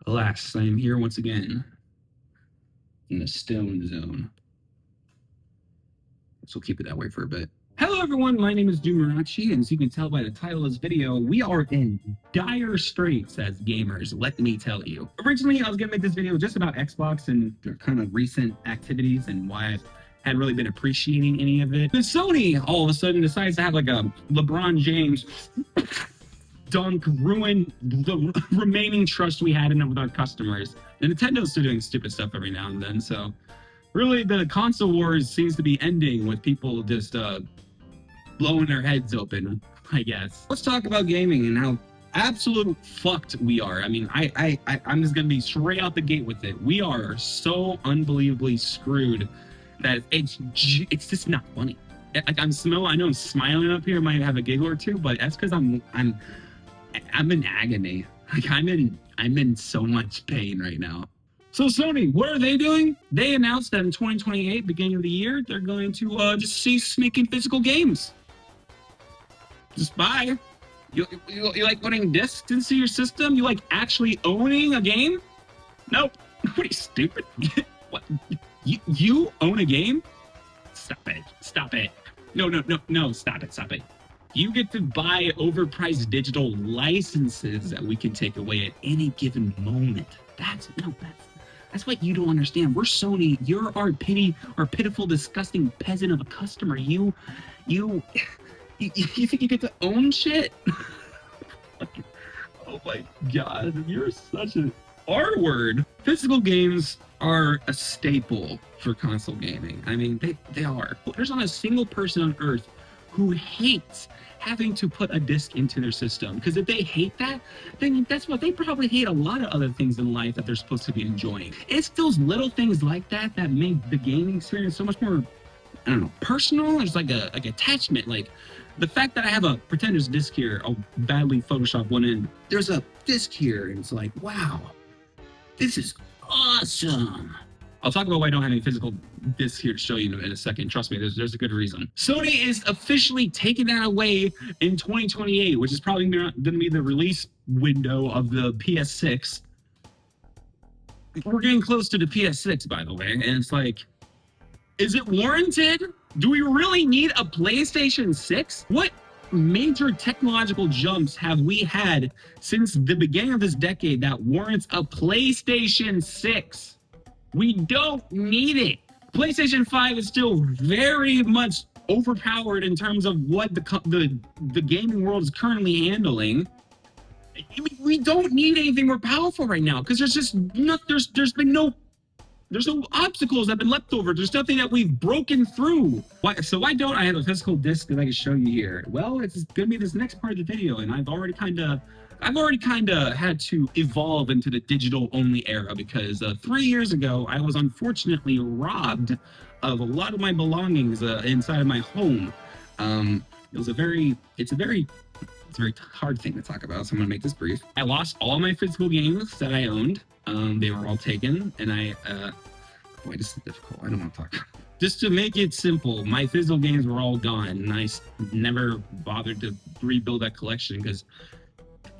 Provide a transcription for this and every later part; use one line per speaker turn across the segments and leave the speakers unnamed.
Alas, I am here once again in the Stone Zone. So keep it that way for a bit. Hello everyone, my name is Dumarachi, and as you can tell by the title of this video, we are in dire straits as gamers, let me tell you. Originally, I was gonna make this video just about Xbox and their kind of recent activities and why I hadn't really been appreciating any of it. But Sony all of a sudden decides to have like a LeBron James dunk ruin the remaining trust we had in it with our customers. And Nintendo's still doing stupid stuff every now and then, so really the console wars seems to be ending with people just blowing their heads open, I guess. Let's talk about gaming and how absolute fucked we are. I mean, I'm just gonna be straight out the gate with it. We are so unbelievably screwed that it's just not funny. Like I know I'm smiling up here, might have a giggle or two, but that's because I'm in agony. Like I'm in so much pain right now. So Sony, what are they doing? They announced that in 2028, beginning of the year, they're going to just cease making physical games. Just buy. You like putting discs into your system? You like actually owning a game? Nope. What are you, stupid? What? You own a game? Stop it. Stop it. No, stop it. You get to buy overpriced digital licenses that we can take away at any given moment. That's what you don't understand. We're Sony. You're our pitiful, disgusting peasant of a customer. You think you get to own shit? Oh my god, you're such an R-word. Physical games are a staple for console gaming. I mean, they are. There's not a single person on Earth who hates having to put a disc into their system. Because if they hate that, then that's what they probably hate a lot of other things in life that they're supposed to be enjoying. It's those little things like that that make the gaming experience so much more, I don't know, personal. There's like attachment. Like the fact that I have pretend there's a disc here, I'll badly Photoshop one in. There's a disc here, and it's like, wow, this is awesome. I'll talk about why I don't have any physical discs here to show you in a second. Trust me, there's a good reason. Sony is officially taking that away in 2028, which is probably going to be the release window of the PS6. We're getting close to the PS6, by the way, and it's like, is it warranted? Do we really need a PlayStation 6? What major technological jumps have we had since the beginning of this decade that warrants a PlayStation 6? We don't need it. PlayStation 5 is still very much overpowered in terms of what the gaming world is currently handling. We don't need anything more powerful right now because there's no obstacles that have been left over. There's nothing that we've broken through. So why don't I have a physical disc that I can show you here? Well, it's gonna be this next part of the video, and I've already kind of had to evolve into the digital-only era because 3 years ago, I was unfortunately robbed of a lot of my belongings inside of my home. It's a very hard thing to talk about, so I'm gonna make this brief. I lost all my physical games that I owned. They were all taken, and boy, this is difficult. I don't want to talk. Just to make it simple, my physical games were all gone, and I never bothered to rebuild that collection because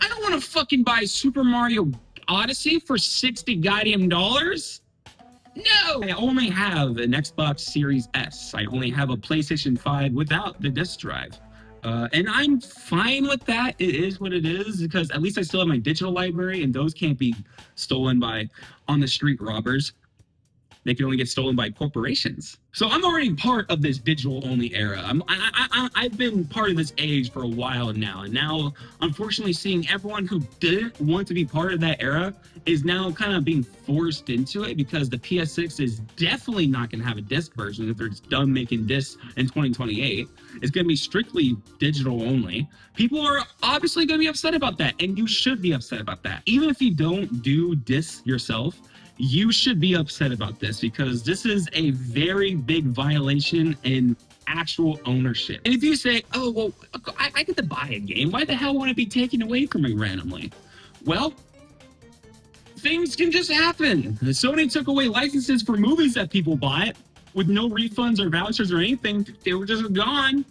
I don't want to fucking buy Super Mario Odyssey for $60 goddamn dollars. No! I only have an Xbox Series S. I only have a PlayStation 5 without the disc drive. And I'm fine with that. It is what it is because at least I still have my digital library and those can't be stolen by on-the-street robbers. They can only get stolen by corporations. So I'm already part of this digital-only era. I've been part of this age for a while now. And now, unfortunately, seeing everyone who didn't want to be part of that era is now kind of being forced into it because the PS6 is definitely not going to have a disc version if they're just done making discs in 2028. It's going to be strictly digital only. People are obviously going to be upset about that, and you should be upset about that. Even if you don't do discs yourself, you should be upset about this because this is a very big violation in actual ownership. And if you say, oh, well, I get to buy a game, why the hell would it be taken away from me randomly? Well, things can just happen. Sony took away licenses for movies that people bought with no refunds or vouchers or anything. They were just gone.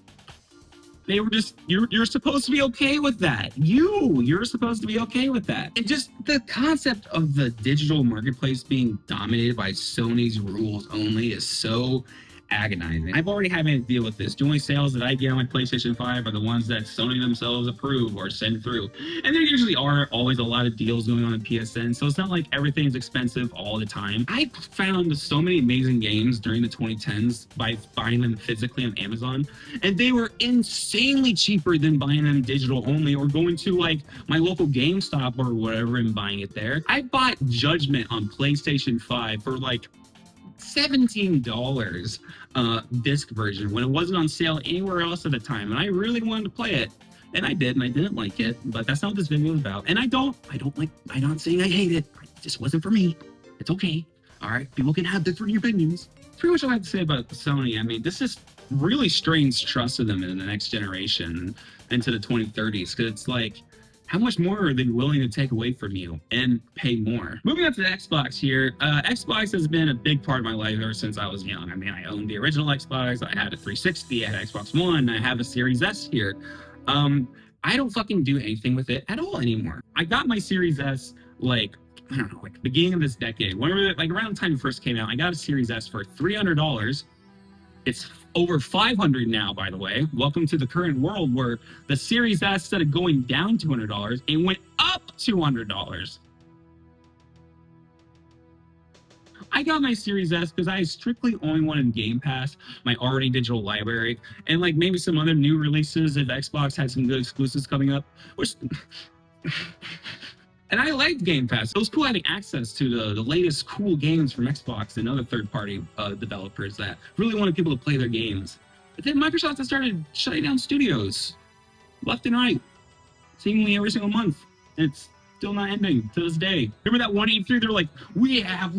They were just, you're supposed to be okay with that. You're supposed to be okay with that. And just the concept of the digital marketplace being dominated by Sony's rules only is so agonizing. I've already having to deal with this. The only sales that I get on my PlayStation 5 are the ones that Sony themselves approve or send through. And there usually are always a lot of deals going on in PSN, so it's not like everything's expensive all the time. I found so many amazing games during the 2010s by buying them physically on Amazon, and they were insanely cheaper than buying them digital only or going to like my local GameStop or whatever and buying it there. I bought Judgment on PlayStation 5 for like $17 disc version when it wasn't on sale anywhere else at the time, and I really wanted to play it, and I did, and I didn't like it, but that's not what this video is about. And I'm not saying I hate it. It just wasn't for me. It's okay. All right, people can have different opinions. That's pretty much all I have to say about Sony. I mean, this is really strains trust of them in the next generation into the 2030s, because it's like, how much more are they willing to take away from you and pay more? Moving on to the Xbox here. Xbox has been a big part of my life ever since I was young. I mean, I owned the original Xbox. I had a 360. I had Xbox One. I have a Series S here. I don't fucking do anything with it at all anymore. I got my Series S, like, I don't know, like beginning of this decade. Whenever, like around the time it first came out, I got a Series S for $300. It's over $500 now, by the way. Welcome to the current world where the Series S, instead of going down $200, it went up $200. I got my Series S because I strictly only wanted Game Pass, my already digital library, and like maybe some other new releases if Xbox had some good exclusives coming up. Which and I liked Game Pass. It was cool having access to the latest cool games from Xbox and other third-party developers that really wanted people to play their games. But then Microsoft has started shutting down studios left and right, seemingly every single month. And it's still not ending to this day. Remember that one E3? They're like, we have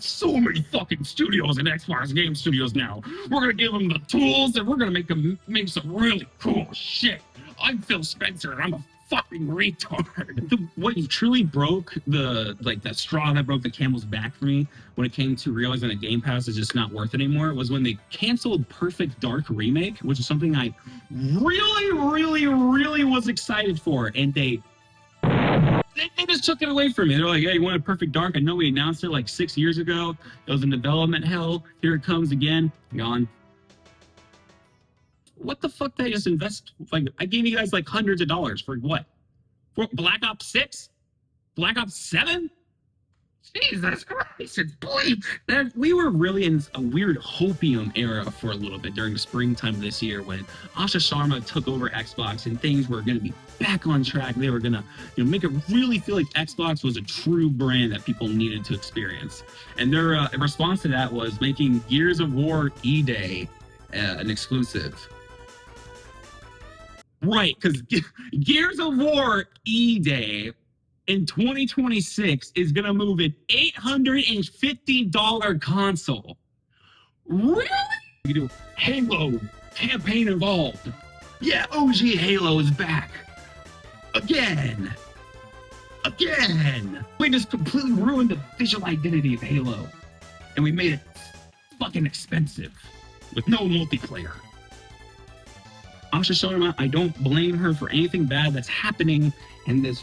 so many fucking studios and Xbox game studios now. We're gonna give them the tools and we're gonna make them make some really cool shit. I'm Phil Spencer and I'm a fucking retard. What truly broke the straw that broke the camel's back for me when it came to realizing that Game Pass is just not worth it anymore was when they canceled Perfect Dark Remake, which is something I really was excited for, and they just took it away from me. They're like, hey, you want a Perfect Dark? I know we announced it like 6 years ago. It was in development hell. Here it comes again. Gone. What the fuck did I just invest? Like, I gave you guys like hundreds of dollars for what? For Black Ops 6? Black Ops 7? Jesus Christ, it's bleak. We were really in a weird hopium era for a little bit during the springtime of this year when Asha Sharma took over Xbox and things were going to be back on track. They were going to make it really feel like Xbox was a true brand that people needed to experience. And their response to that was making Gears of War E-Day an exclusive. Right, because Gears of War E-Day in 2026 is going to move an $850 console. Really? You do Halo campaign involved. Yeah, OG Halo is back. Again. We just completely ruined the visual identity of Halo. And we made it fucking expensive with no multiplayer. Asha Sharma, I don't blame her for anything bad that's happening in this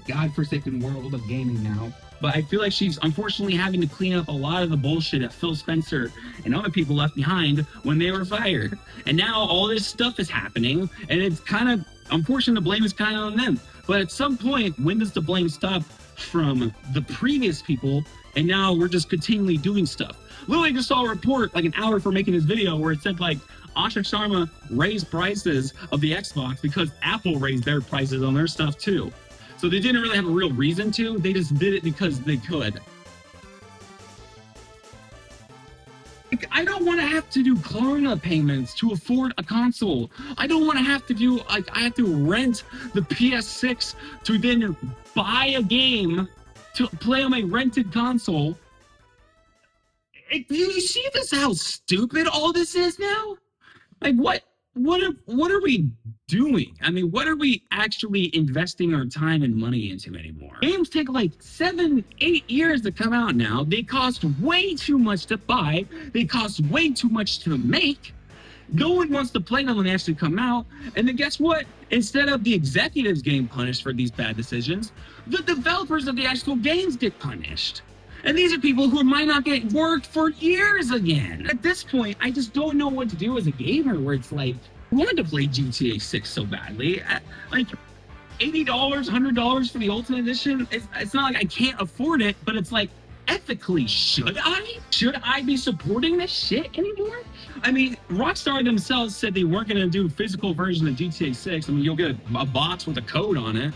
godforsaken world of gaming now. But I feel like she's unfortunately having to clean up a lot of the bullshit that Phil Spencer and other people left behind when they were fired. And now all this stuff is happening, and it's kind of, unfortunately, the blame is kind of on them. But at some point, when does the blame stop from the previous people, and now we're just continually doing stuff? Literally just saw a report like an hour for making this video where it said like, Asha Sharma raised prices of the Xbox because Apple raised their prices on their stuff too. So they didn't really have a real reason to, they just did it because they could. I don't want to have to do Klarna payments to afford a console. I don't want to have to do, like, I have to rent the PS6 to then buy a game to play on my rented console. Do you see this, how stupid all this is now? Like, what are we doing? I mean, what are we actually investing our time and money into anymore? Games take like 7-8 years to come out now. They cost way too much to buy. They cost way too much to make. No one wants to play them when they actually come out. And then guess what? Instead of the executives getting punished for these bad decisions, the developers of the actual games get punished. And these are people who might not get worked for years again. At this point, I just don't know what to do as a gamer where it's like, I wanted to play GTA 6 so badly. Like, $80, $100 for the Ultimate Edition, it's not like I can't afford it, but it's like, ethically, should I? Should I be supporting this shit anymore? I mean, Rockstar themselves said they weren't going to do physical version of GTA 6. I mean, you'll get a box with a code on it.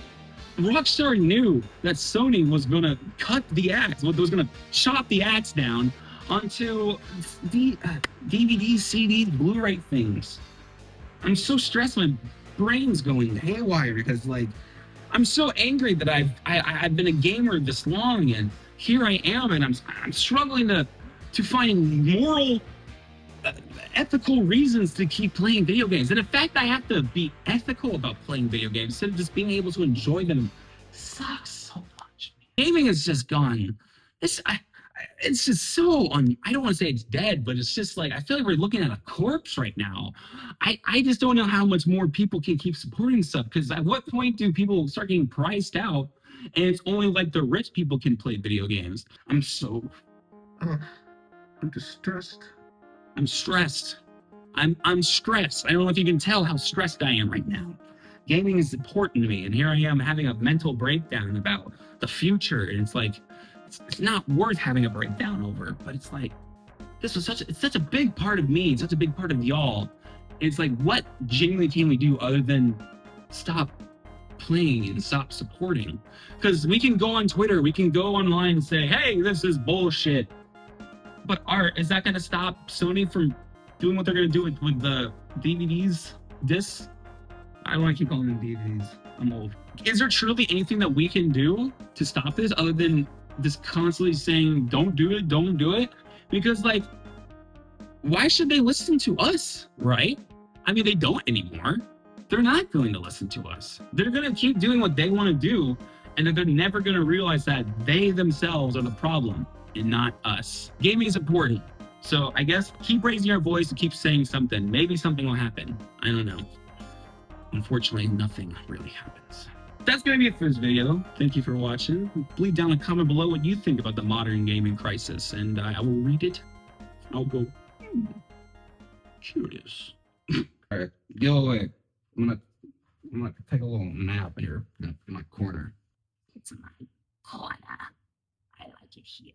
Rockstar knew that Sony was going to cut the axe, was going to chop the axe down onto the DVD, CD, Blu-ray things. I'm so stressed, my brain's going haywire because, like, I'm so angry that I've been a gamer this long, and here I am, and I'm struggling to find moral, ethical reasons to keep playing video games. And the fact I have to be ethical about playing video games instead of just being able to enjoy them sucks so much. Gaming has just gone. It's just so I don't want to say it's dead, but it's just like I feel like we're looking at a corpse right now. I just don't know how much more people can keep supporting stuff, because at what point do people start getting priced out and it's only like the rich people can play video games? I'm distressed. I'm stressed. I'm stressed. I don't know if you can tell how stressed I am right now. Gaming is important to me, and here I am having a mental breakdown about the future, and it's like it's not worth having a breakdown over, but it's like this was such a big part of me and such a big part of y'all. It's like, what genuinely can we do other than stop playing and stop supporting? Because we can go on Twitter, we can go online and say, hey, this is bullshit. But is that going to stop Sony from doing what they're going to do with the DVDs, discs? I don't want to keep calling them DVDs. I'm old. Is there truly anything that we can do to stop this other than just constantly saying, don't do it, don't do it? Because, like, why should they listen to us, right? I mean, they don't anymore. They're not going to listen to us. They're going to keep doing what they want to do, and they're never going to realize that they themselves are the problem and not us. Gaming is important. So I guess keep raising your voice and keep saying something. Maybe something will happen. I don't know. Unfortunately, nothing really happens. That's going to be it for this video. Thank you for watching. Leave down a comment below what you think about the modern gaming crisis, and I will read it. I'll go, curious. All right, go away. I'm gonna take a little nap here in my corner. It's my corner. I like it here.